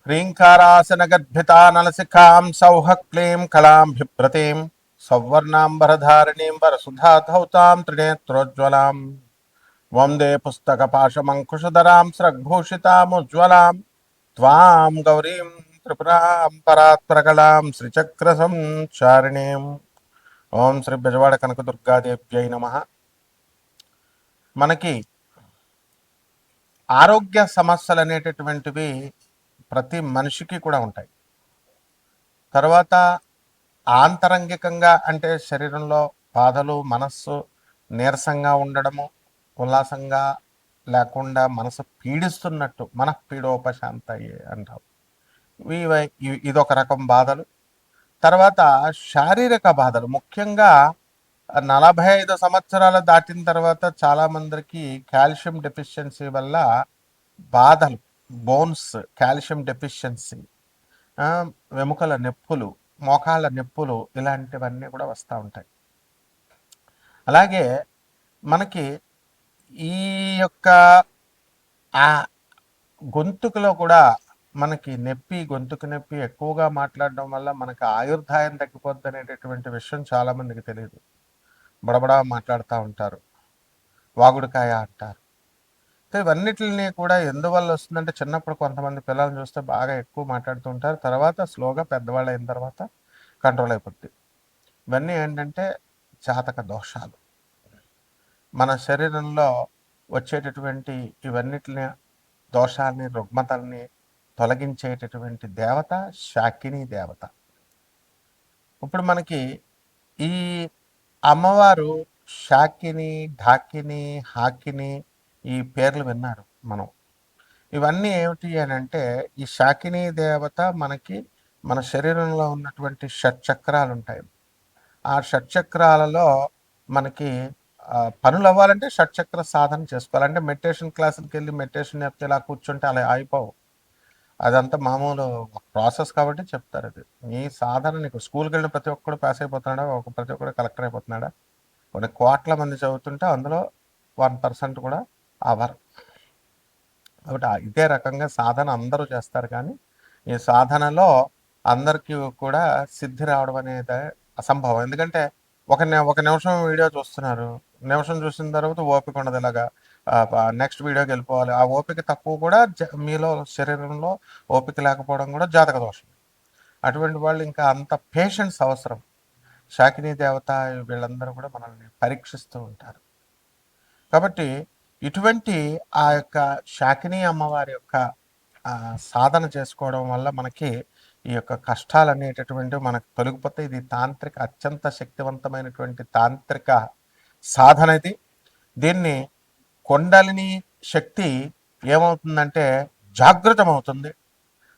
హ్రీంకారాసనగద్భితానలసికాం సౌహ క్లీం కళాం బిభ్రతీం సౌవర్ణాంబరధారిణీం వరసుధాధౌతాం త్రినేత్రోజ్వలాం వందే పుస్తకపాశమంకుశధరాం స్రగ్భూషితాముజ్వలాం త్వాం గౌరీం త్రిపురాం పరాత్పరకలాం శ్రీచక్రసంచారిణీం. ఓం శ్రీ బెజవాడ కనకదుర్గాదేవ్యై నమః. మనకి ఆరోగ్య సమస్యలు అనేటటువంటివి ప్రతి మనిషికి కూడా ఉంటాయి. తర్వాత ఆంతరంగికంగా అంటే శరీరంలో బాధలు, మనస్సు నీరసంగా ఉండడము, ఉల్లాసంగా లేకుండా మనసు పీడిస్తున్నట్టు మనఃపీడోపశాంతయే అంటాం. ఇదొక రకం బాధలు. తర్వాత శారీరక బాధలు, ముఖ్యంగా 45 సంవత్సరాలు దాటిన తర్వాత చాలామందికి కాల్షియం డెఫిషియన్సీ వల్ల బాధలు, బోన్స్ కాల్షియం డెఫిషియన్సీ, వెముకల నొప్పులు, మోకాళ్ళ నొప్పులు, ఇలాంటివన్నీ కూడా వస్తూ ఉంటాయి. అలాగే మనకి ఈ యొక్క గొంతుకులో కూడా మనకి గొంతుకు నొప్పి ఎక్కువగా మాట్లాడడం వల్ల మనకి ఆయుర్దాయం తగ్గిపోద్ది అనేటటువంటి విషయం చాలామందికి తెలియదు. బడబడా మాట్లాడుతూ ఉంటారు, వాగుడుకాయ అంటారు. ఇవన్నిటిని కూడా ఎందువల్ల వస్తుందంటే, చిన్నప్పుడు కొంతమంది పిల్లల్ని చూస్తే బాగా ఎక్కువ మాట్లాడుతూ ఉంటారు, తర్వాత స్లోగా పెద్దవాళ్ళు అయిన తర్వాత కంట్రోల్ అయిపోద్ది. ఇవన్నీ ఏంటంటే జాతక దోషాలు. మన శరీరంలో వచ్చేటటువంటి ఇవన్నిటిని దోషాలని, రుగ్మతల్ని తొలగించేటటువంటి దేవత శాకిని దేవత. ఇప్పుడు మనకి ఈ అమ్మవారు శాకిని, ఢాకిని, హాకిని, ఈ పేర్లు విన్నారు మనం. ఇవన్నీ ఏమిటి అని అంటే, ఈ శాకిని దేవత మనకి మన శరీరంలో ఉన్నటువంటి షట్చక్రాలు ఉంటాయి. ఆ షట్చక్రాలలో మనకి పనులు అవ్వాలంటే షట్చక్ర సాధన చేసుకోవాలంటే మెడిటేషన్ క్లాసులకి వెళ్ళి మెడిటేషన్ చెప్తే ఇలా కూర్చుంటే అలా అయిపోవు. అదంతా మామూలు ప్రాసెస్ కాబట్టి చెప్తారు. అది నీ సాధన, నీకు స్కూల్కి వెళ్ళిన ప్రతి ఒక్కడు పాస్ అయిపోతున్నాడా, ప్రతి ఒక్కడు కలెక్టర్ అయిపోతున్నాడా? కొన్ని కోట్ల మంది చదువుతుంటే అందులో 1% కూడా అవ్వరు. కాబట్టి ఇదే రకంగా సాధన అందరూ చేస్తారు, కానీ ఈ సాధనలో అందరికీ కూడా సిద్ధి రావడం అనేది అసంభవం. ఎందుకంటే ఒక నిమిషం వీడియో చూస్తున్నారు, నిమిషం చూసిన తర్వాత ఓపిక ఉండదు, ఇలాగా నెక్స్ట్ వీడియోకి వెళ్ళిపోవాలి. ఆ ఓపిక తక్కువ కూడా మీలో శరీరంలో ఓపిక లేకపోవడం కూడా జాతక దోషం. అటువంటి వాళ్ళు ఇంకా అంత పేషెన్స్ అవసరం. శాకినీ దేవత వీళ్ళందరూ కూడా మనల్ని పరీక్షిస్తూ ఉంటారు. కాబట్టి ఇటువంటి ఆ యొక్క శాకినీ అమ్మవారి యొక్క సాధన చేసుకోవడం వల్ల మనకి ఈ యొక్క కష్టాలు అనేటటువంటివి మనకు తొలగిపోతే ఇది తాంత్రిక, అత్యంత శక్తివంతమైనటువంటి తాంత్రిక సాధన ఇది. దీన్ని కొండలిని శక్తి ఏమవుతుందంటే జాగృతమవుతుంది.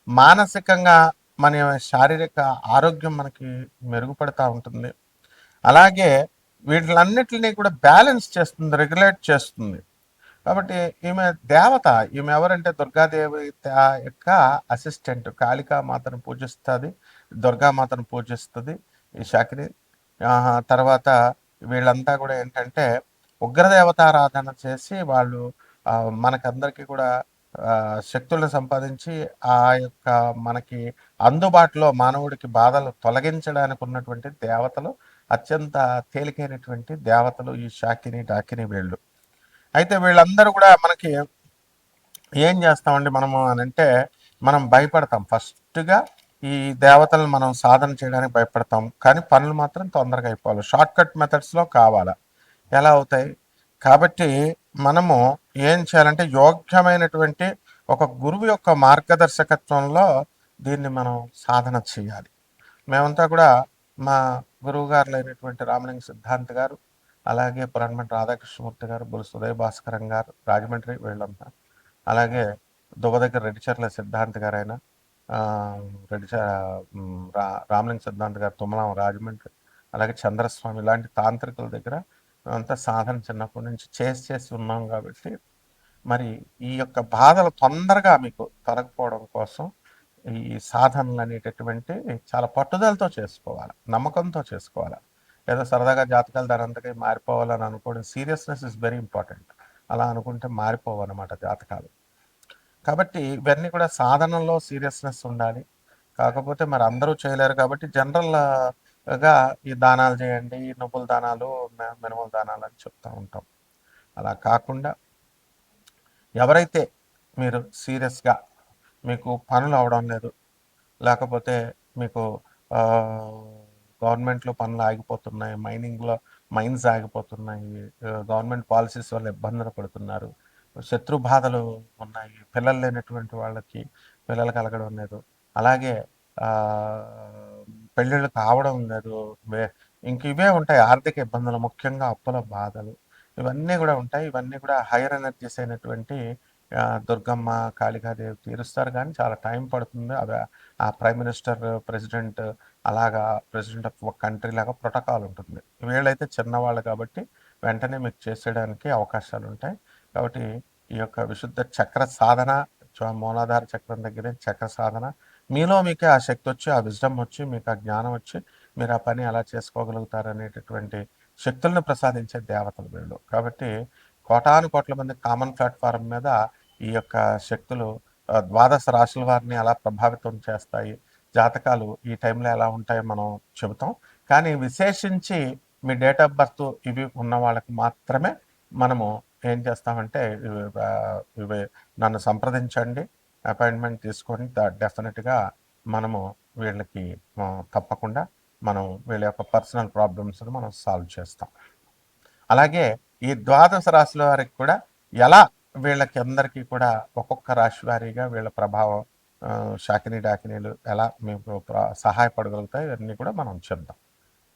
మానసికంగా మన శారీరక ఆరోగ్యం మనకి మెరుగుపడుతూ ఉంటుంది. అలాగే వీటిలన్నిటిని కూడా బ్యాలెన్స్ చేస్తుంది, రెగ్యులేట్ చేస్తుంది. కాబట్టి ఈమె దేవత, ఈమె ఎవరంటే దుర్గాదేవి యొక్క అసిస్టెంట్. కాళికామాతను పూజిస్తుంది, దుర్గామాతను పూజిస్తుంది ఈ శాకిని. తర్వాత వీళ్ళంతా కూడా ఏంటంటే ఉగ్రదేవతారాధన చేసి వాళ్ళు మనకందరికీ కూడా శక్తులను సంపాదించి ఆ యొక్క మనకి అందుబాటులో మానవుడికి బాధలు తొలగించడానికి ఉన్నటువంటి దేవతలు, అత్యంత తేలికైనటువంటి దేవతలు ఈ శాకిని, డాకిని వీళ్ళు. అయితే వీళ్ళందరూ కూడా మనకి ఏం చేస్తామండి మనము అని అంటే, మనం భయపడతాం. ఫస్ట్గా ఈ దేవతలను మనం సాధన చేయడానికి భయపడతాం, కానీ పనులు మాత్రం తొందరగా అయిపోవాలి. షార్ట్ కట్ మెథడ్స్లో కావాలా, ఎలా అవుతాయి? కాబట్టి మనము ఏం చేయాలంటే, యోగ్యమైనటువంటి ఒక గురువు యొక్క మార్గదర్శకత్వంలో దీన్ని మనం సాధన చేయాలి. మేమంతా కూడా మా గురువు గారు అయినటువంటి రామలింగ సిద్ధాంత్ గారు, అలాగే పురాణమఠ రాధాకృష్ణమూర్తి గారు, బులుసు ఉదయ భాస్కరం గారు రాజమండ్రి, వీళ్ళంతా, అలాగే దువ్వ దగ్గర రెడ్డిచర్ల సిద్ధాంత్ గారు అయినా, రామలింగ సిద్ధాంత్ గారు తుమ్మలం రాజమండ్రి, అలాగే చంద్రస్వామి, ఇలాంటి తాంత్రికుల దగ్గర అంతా సాధన చిన్నప్పటి నుంచి చేసి ఉన్నాం. కాబట్టి మరి ఈ యొక్క బాధలు తొందరగా మీకు తొలగిపోవడం కోసం ఈ సాధనలు అనేటటువంటి చాలా పట్టుదలతో చేసుకోవాలి, నమ్మకంతో చేసుకోవాలి. ఏదో సరదాగా జాతకాలు దానంతకై మారిపోవాలని అనుకోవడం, సీరియస్నెస్ ఇస్ వెరీ ఇంపార్టెంట్. అలా అనుకుంటే మారిపోవన్నమాట జాతకాలు. కాబట్టి ఇవన్నీ కూడా సాధనలో సీరియస్నెస్ ఉండాలి. కాకపోతే మరి అందరూ చేయలేరు కాబట్టి జనరల్‌గా ఈ దానాలు చేయండి, ఈ నువ్వుల దానాలు, మినుముల దానాలు అని చెప్తా ఉంటాం. అలా కాకుండా ఎవరైతే మీరు సీరియస్‌గా మీకు పనులు అవ్వడం లేదు, లేకపోతే మీకు గవర్నమెంట్‌లో పనులు ఆగిపోతున్నాయి, మైన్స్ ఆగిపోతున్నాయి, గవర్నమెంట్ పాలిసీస్ వల్ల ఇబ్బందులు పడుతున్నారు, శత్రు బాధలు ఉన్నాయి, పిల్లలు లేనటువంటి వాళ్ళకి పిల్లలు కలగడం లేదు, అలాగే పెళ్ళిళ్ళు కావడం లేదు, వే ఇంక ఇవే ఉంటాయి ఆర్థిక ఇబ్బందులు, ముఖ్యంగా అప్పుల బాధలు, ఇవన్నీ కూడా ఉంటాయి. ఇవన్నీ కూడా హైయర్ ఎనర్జీస్ అయినటువంటి దుర్గమ్మ, కాళికాదేవి తీరుస్తారు కానీ చాలా టైం పడుతుంది. అవి ఆ ప్రైమ్ మినిస్టర్, ప్రెసిడెంట్, అలాగా ప్రెసిడెంట్ ఆఫ్ ఒక కంట్రీ లాగా ప్రోటోకాల్ ఉంటుంది. వీళ్ళైతే చిన్నవాళ్ళు కాబట్టి వెంటనే మీకు చేసేయడానికి అవకాశాలు ఉంటాయి. కాబట్టి ఈ యొక్క విశుద్ధ చక్ర సాధన, మూలాధార చక్రం దగ్గరే చక్ర సాధన, మీలో మీకే ఆ శక్తి వచ్చి, ఆ విజ్డమ్ వచ్చి, మీకు ఆ జ్ఞానం వచ్చి, మీరు ఆ పని ఎలా చేసుకోగలుగుతారు అనేటటువంటి శక్తులను ప్రసాదించే దేవతలు వీళ్ళు. కాబట్టి కోటాను కోట్ల మంది కామన్ ప్లాట్ఫారం మీద ఈ యొక్క శక్తులు ద్వాదశ రాశుల వారిని ఎలా ప్రభావితం చేస్తాయి, జాతకాలు ఈ టైంలో ఎలా ఉంటాయో మనం చెబుతాం. కానీ విశేషించి మీ డేట్ ఆఫ్ బర్త్ ఇవి ఉన్న వాళ్ళకి మాత్రమే మనము ఏం చేస్తామంటే ఇవి నన్ను సంప్రదించండి, అపాయింట్మెంట్ తీసుకొని డెఫినెట్గా మనము వీళ్ళకి తప్పకుండా మనం వీళ్ళ యొక్క పర్సనల్ ప్రాబ్లమ్స్ని మనం సాల్వ్ చేస్తాం. అలాగే ఈ ద్వాదశ రాశుల వారికి కూడా ఎలా వీళ్ళకి అందరికీ కూడా ఒక్కొక్క రాశి వారీగా వీళ్ళ ప్రభావం, శాకిని డాకినీలు ఎలా మీకు సహాయపడగలుగుతాయి, ఇవన్నీ కూడా మనం చెప్దాం.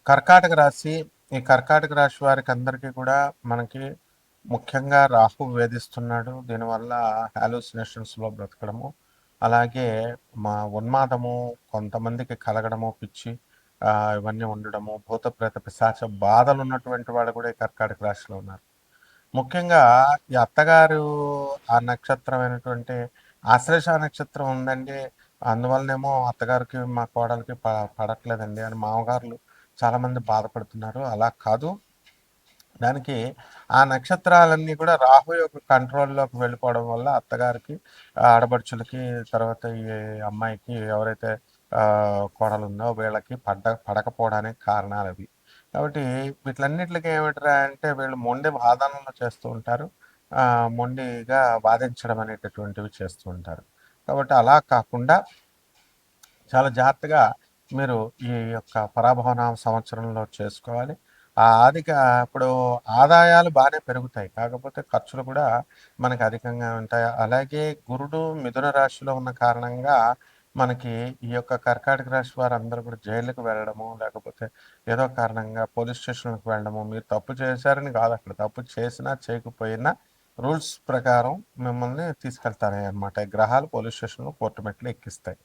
కర్కాటక రాశి, ఈ కర్కాటక రాశి వారికి అందరికీ కూడా మనకి ముఖ్యంగా రాహు వేధిస్తున్నాడు. దీనివల్ల హాలూసినేషన్స్లో బ్రతకడము, అలాగే మా ఉన్మాదము, కొంతమందికి కలగడము, పిచ్చి ఇవన్నీ ఉండడము, భూత ప్రేత పిశాచ బాధలు ఉన్నటువంటి వాళ్ళు కూడా ఈ కర్కాటక రాశిలో ఉన్నారు. ముఖ్యంగా ఈ అత్తగారు ఆ నక్షత్రమైనటువంటి ఆశ్లేష నక్షత్రం ఉందండి, అందువల్లనేమో అత్తగారికి మా కోడలికి పడట్లేదండి అని మామగారులు చాలామంది బాధపడుతున్నారు. అలా కాదు, దానికి ఆ నక్షత్రాలన్నీ కూడా రాహు యొక్క కంట్రోల్లోకి వెళ్ళిపోవడం వల్ల అత్తగారికి, ఆడపడుచులకి, తర్వాత ఈ అమ్మాయికి ఎవరైతే కోడలు ఉందో వీళ్ళకి పడకపోవడానికి కారణాలు అవి. కాబట్టి వీటిలన్నిటికి ఏమిట్రా అంటే వీళ్ళు మొండి వాదనలు చేస్తూ ఉంటారు, మొండిగా వాదించడం అనేటటువంటివి చేస్తూ ఉంటారు. కాబట్టి అలా కాకుండా చాలా జాగ్రత్తగా మీరు ఈ యొక్క పరాభవన సంవత్సరంలో చేసుకోవాలి. ఇప్పుడు ఆదాయాలు బాగానే పెరుగుతాయి, కాకపోతే ఖర్చులు కూడా మనకి అధికంగా ఉంటాయి. అలాగే గురుడు మిథున రాశిలో ఉన్న కారణంగా మనకి ఈ యొక్క కర్కాటక రాశి వారందరూ కూడా జైలుకు వెళ్ళడము, లేకపోతే ఏదో కారణంగా పోలీస్ స్టేషన్లకు వెళ్ళడము, మీరు తప్పు చేశారని కాదు, అక్కడ తప్పు చేసినా చేయకపోయినా రూల్స్ ప్రకారం మిమ్మల్ని తీసుకెళ్తారు అన్నమాట. గ్రహాలు పోలీస్ స్టేషన్లో కోర్టు మెట్లు ఎక్కిస్తాయి.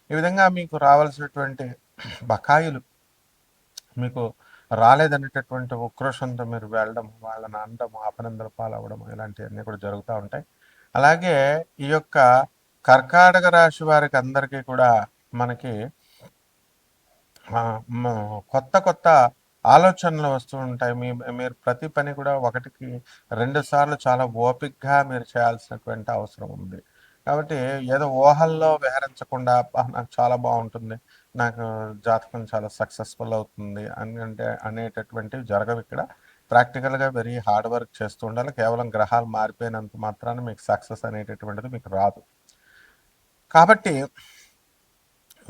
ఈ విధంగా మీకు రావాల్సినటువంటి బకాయిలు మీకు రాలేదనేటటువంటి ఉక్రోషంతో మీరు వెళ్ళడం, వాళ్ళని అనడం, అపనిందల పాలవ్వడం, ఇలాంటివన్నీ కూడా జరుగుతూ ఉంటాయి. అలాగే ఈ యొక్క కర్కాటక రాశి వారికి అందరికీ కూడా మనకి కొత్త కొత్త ఆలోచనలు వస్తూ ఉంటాయి. మీరు ప్రతి పని కూడా ఒకటికి 2 సార్లు చాలా ఓపికగా మీరు చేయాల్సినటువంటి అవసరం ఉంది. కాబట్టి ఏదో ఊహల్లో విహరించకుండా నాకు చాలా బాగుంటుంది, నాకు జాతకం చాలా సక్సెస్ఫుల్ అవుతుంది అనేటటువంటివి జరగవు ఇక్కడ. ప్రాక్టికల్గా వెరీ హార్డ్ వర్క్ చేస్తూ ఉండాలి. కేవలం గ్రహాలు మారిపోయినంత మాత్రాన మీకు సక్సెస్ అనేటటువంటిది మీకు రాదు. కాబట్టి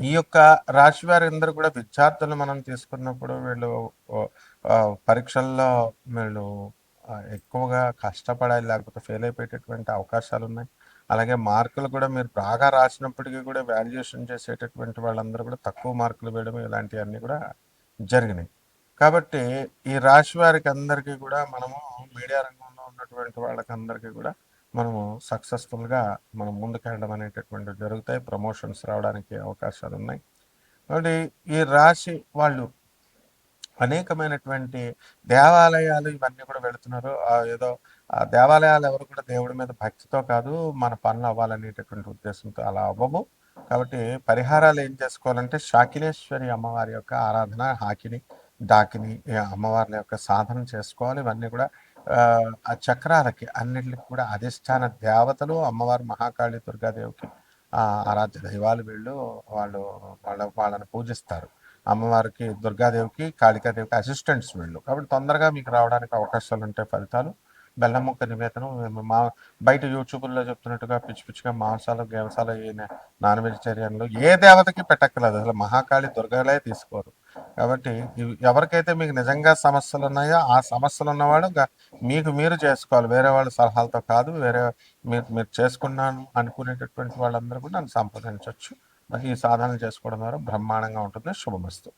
ఈ యొక్క రాశి వారందరూ కూడా విద్యార్థులు మనం తీసుకున్నప్పుడు వీళ్ళు పరీక్షల్లో వీళ్ళు ఎక్కువగా కష్టపడాలి, లేకపోతే ఫెయిల్ అయిపోయేటటువంటి అవకాశాలు ఉన్నాయి. అలాగే మార్కులు కూడా మీరు బాగా రాసినప్పటికీ కూడా వాల్యుయేషన్ చేసేటటువంటి వాళ్ళందరూ కూడా తక్కువ మార్కులు వేయడం, ఇలాంటివన్నీ కూడా జరిగినాయి. కాబట్టి ఈ రాశి వారికి అందరికీ కూడా మనము మీడియా రంగంలో ఉన్నటువంటి వాళ్ళకి అందరికీ కూడా మనము సక్సెస్ఫుల్గా మనం ముందుకెళ్ళడం అనేటటువంటివి జరుగుతాయి. ప్రమోషన్స్ రావడానికి అవకాశాలు ఉన్నాయి. కాబట్టి ఈ రాశి వాళ్ళు అనేకమైనటువంటి దేవాలయాలు ఇవన్నీ కూడా వెళుతున్నారు. ఏదో ఆ దేవాలయాలు ఎవరు కూడా దేవుడి మీద భక్తితో కాదు, మన పనులు అవ్వాలనేటటువంటి ఉద్దేశంతో అలా అవ్వవు. కాబట్టి పరిహారాలు ఏం చేసుకోవాలంటే శాకినేశ్వరి అమ్మవారి యొక్క ఆరాధన, హాకిని డాకిని అమ్మవార్ల యొక్క సాధన చేసుకోవాలి. ఇవన్నీ కూడా ఆ చక్రాలకి అన్నిటికి కూడా అధిష్టాన దేవతలు అమ్మవారు మహాకాళి దుర్గాదేవికి ఆరాధ్య దైవాలు వీళ్ళు. వాళ్ళు వాళ్ళని పూజిస్తారు. అమ్మవారికి దుర్గాదేవికి కాళికాదేవికి అసిస్టెంట్స్ వీళ్ళు. కాబట్టి తొందరగా మీకు రావడానికి అవకాశాలు ఉంటాయి ఫలితాలు. బెల్లం ముక్క నివేదనం మా బయట యూట్యూబ్లో చెప్తున్నట్టుగా పిచ్చి పిచ్చిగా మాంసాలు గేవసాలు నాన్ వెజిటేరియన్లు ఏ దేవతకి పెట్టక్కర్లేదు. అసలు మహాకాళి దుర్గాలే తీసుకోరు. కాబట్టి ఎవరికైతే మీకు నిజంగా సమస్యలు ఉన్నాయో ఆ సమస్యలు ఉన్నవాడు మీకు మీరు చేసుకోవాలి. వేరే వాళ్ళ సలహాలతో కాదు. వేరే మీరు మీరు చేసుకున్నాను అనుకునేటటువంటి వాళ్ళందరూ కూడా నన్ను సంప్రదించవచ్చు. ఈ సాధన చేసుకోవడం ద్వారా బ్రహ్మాండంగా ఉంటుంది. శుభమస్తు.